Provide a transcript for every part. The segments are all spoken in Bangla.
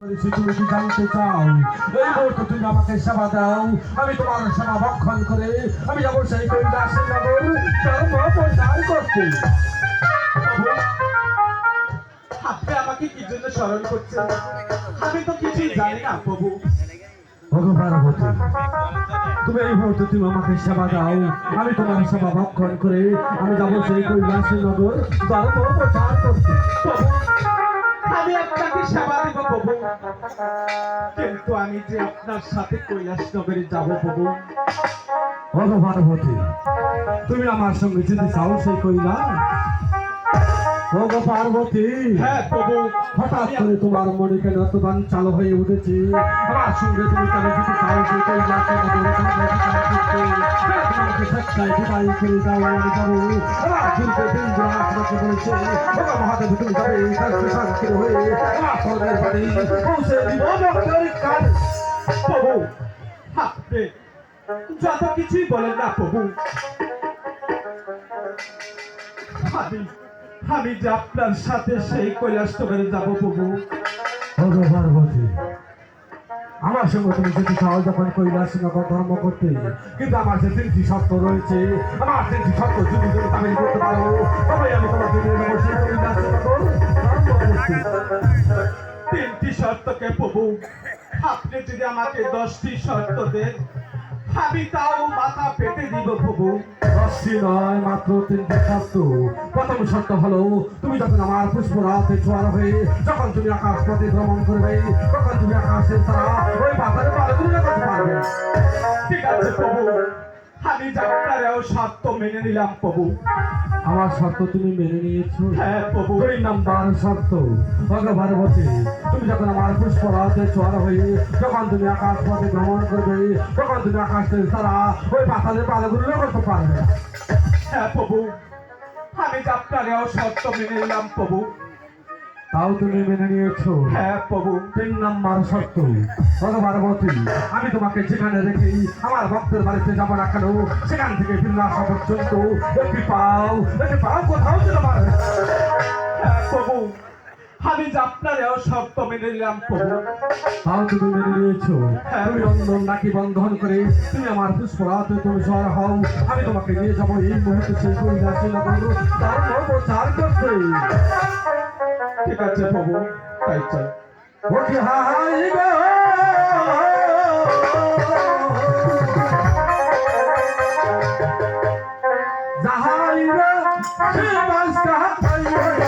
তুমি কি জানতে চাও? এই মুহূর্তে তুমি আমাকে সেবা দাও, আমি তোমার সেবা ভক্ষণ করে আমি যাবো সেই কৈলাসের নগর ধর্ম প্রচার করতে। আপনি আমাকে কি জন্য স্মরণ করছেন? আমি তো কিছুই জানি না প্রভু। ভগবানবতী, তুমি এই মুহূর্তে তুমি আমাকে সেবা দাও, আমি তোমার সেবা ভক্ষণ করে আমি যাবো সেই কৈলাসের নগর ধর্ম প্রচার করতে। প্রভু, আমি আপনাকে সেবা দেব প্রভু, কিন্তু আমি যে আপনার সাথে কৈলাস নগরে যাব প্রভু। ভগবানবতী, তুমি আমার সঙ্গে যেতে চাও সেই কৈলাস? পার্বতী, হ্যাঁ প্রভু। হঠাৎ করে তোমার মনে কেন এত গান চালু হয়ে উঠেছে? আমার সঙ্গে তুমি কেন যেতে চাও সেই কৈলাসে তোমাকে সচ্ছায় বিদায় করে দাও। আমি যাবো আমার পূর্বে দিন আমাকে বলেছে মহাদেব তুমি যাবে শান্তি হয়ে আমার স্বর্গের বাড়ি পৌঁছে দিব কাজ। প্রভু, আপনি যত কিছুই বলেন না প্রভু, আমি যে আপনার সাথে সেই কৈলাস নগরে যাব প্রভু। পার্বতী, আমার সঙ্গে তুমি যেতে চাও যখন কৈলাস নগর ধর্ম করতে, কিন্তু আমার যে তিনটি শর্ত রয়েছে, আমার তিনটি শর্ত যদি তুমি তামিল করতে পারো তবে আমি তোমাকে নিয়ে যাবো সেই কৈলাস নগর ধর্ম করতে। তিনটি শর্তকে প্রভু, আপনি যদি আমাকে 10টি শর্ত দেন আমি তাও মাথা পেতে দিব প্রভু। 10টি নয়, মাত্র 3টি শর্ত। প্রথম শর্ত হলো তুমি যখন আমার পুষ্পরাতে জোয়ার হয়ে যখন তুমি আকাশ পথে ভ্রমণ করবে তখন তুমি আকাশের তারা ওই পাতারে পালগুলো করতে পারবে। ঠিক আছে প্রভু, আমি যাত্রারেও শর্ত মেনে নিলাম প্রভু। আমার শর্ত তুমি মেনে নিয়েছো? হ্যাঁ প্রভু। 2 নাম্বার শর্ত, ভগবানবতী, তুমি যখন আমার পুষ্পরাতে জোয়ার হয়ে যখন তুমি আকাশ পথে ভ্রমণ করবে তখন তুমি আকাশের তারা ওই পাতারে পালগুলো করতে পারবে। হ্যাঁ প্রভু, আমি যাত্রারেও শর্ত মেনে নিলাম প্রভু। তাও তুমি মেনে নিয়েছো? হ্যাঁ প্রভু। 3 নাম্বার শর্ত, ভগবানবতী, আমি তোমাকে যেখানে রেখে আমার ভক্তের বাড়িতে যাবো না কেন সেখান থেকে ফিরে আসা পর্যন্ত একটি পাও কোথাও যেতে পারবে। হ্যাঁ প্রভু, আমি যাত্রারেও শর্ত মেনে নিলাম প্রভু। তাও তুমি মেনে নিয়েছো? তুমি বন্ধন নাকি বন্ধন করে তুমি আমার পুষ্পরাতে তুমি সর হও, আমি তোমাকে নিয়ে যাবো এই মুহূর্তে সেই কৈলাসে নগর ধর্ম প্রচার করতে। ঠিক আছে প্রভু, তাই চাই। ওকে হাই গো জাহাইরা শিবাস্তা আইয়া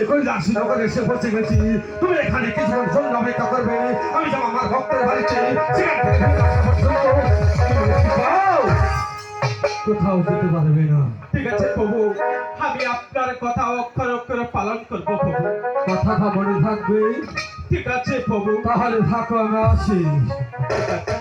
সেই কৈলাসনগরে এসে পৌঁছে গেছি। তুমি এখানে কিছুক্ষণ জন্য অপেক্ষা করবে। আমি যাব আমার ভক্তের বাড়িতে, সেখান থেকে ফিরে আসা পর্যন্ত তুমি একটু যাও। কোথাও যেতে পারবে না। ঠিক আছে প্রভু, আমি আপনার কথা অক্ষর অক্ষরে পালন করবো প্রভু। কথাটা মনে থাকবে। ঠিক আছে প্রভু। তাহলে থাকো, আমি আসি। ঠিক আছে।